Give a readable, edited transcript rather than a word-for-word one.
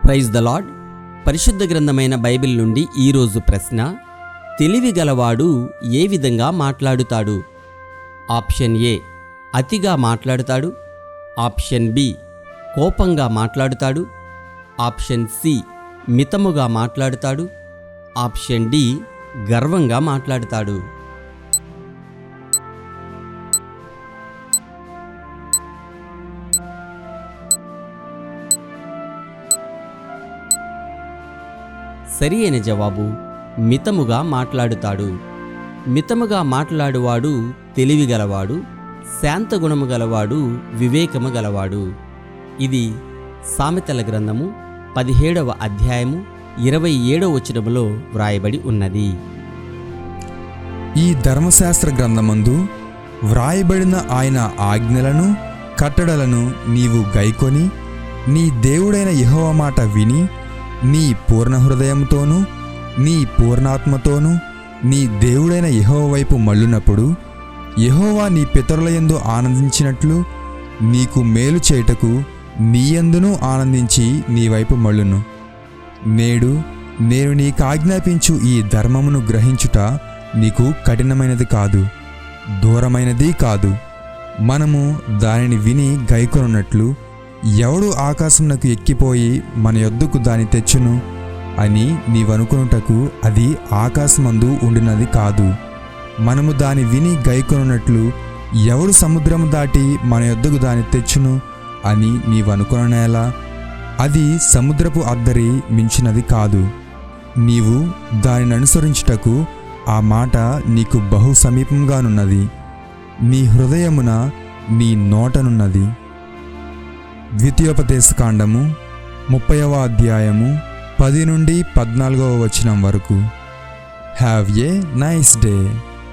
Praise the lord. పరిశుద్ధ గ్రంథమైన Bible నుండి ఈరోజు ప్రశ్న: తెలివి గలవాడు ఏ విధంగా మాట్లాడుతాడు? ఆప్షన్ ఏ, అతిగా మాట్లాడుతాడు. ఆప్షన్ బి, కోపంగా మాట్లాడుతాడు. ఆప్షన్ సి, మితముగా మాట్లాడుతాడు. ఆప్షన్ డి, గర్వంగా మాట్లాడుతాడు. సరి అయిన జవాబు మితముగా మాట్లాడుతాడు. మితముగా మాట్లాడువాడు తెలివిగలవాడు, శాంతగుణము గలవాడు, వివేకము గలవాడు. ఇది సామెతల గ్రంథము 17వ అధ్యాయము 27వ వచనములో వ్రాయబడి ఉన్నది. ఈ ధర్మశాస్త్ర గ్రంథమందు వ్రాయబడిన ఆయన ఆజ్ఞలను కట్టడలను నీవు గైకొని నీ దేవుడైన యెహోవా మాట విని నీ పూర్ణ హృదయంతోనూ నీ పూర్ణాత్మతోనూ నీ దేవుడైన యెహోవా వైపు మళ్ళునప్పుడు యెహోవా నీ పితరుల యందు ఆనందించినట్లు నీకు మేలు చేయుటకు నీయందునూ ఆనందించి నీ వైపు మళ్ళును. నేడు నేను నీకాజ్ఞాపించు ఈ ధర్మమును గ్రహించుట నీకు కఠినమైనది కాదు, దూరమైనది కాదు. మనము దానిని విని గైకొనున్నట్లు ఎవడు ఆకాశమునకు ఎక్కిపోయి మన యొద్దకు దాని తెచ్చును అని నీవనుకొనుటకు అది ఆకాశమందు ఉండినది కాదు. మనము దాని విని గైకొనున్నట్లు ఎవడు సముద్రము దాటి మన యొద్దకు దాని తెచ్చును అని నీవనుకొననేలా అది సముద్రపు అద్దరి మించినది కాదు. నీవు దానిని అనుసరించుటకు ఆ మాట నీకు బహు సమీపంగానున్నది, నీ హృదయమున నీ నోటనున్నది. ద్వితీయోపదేశకాండము 30వ అధ్యాయము 10 నుండి 14వ వచనం వరకు. Have a nice day.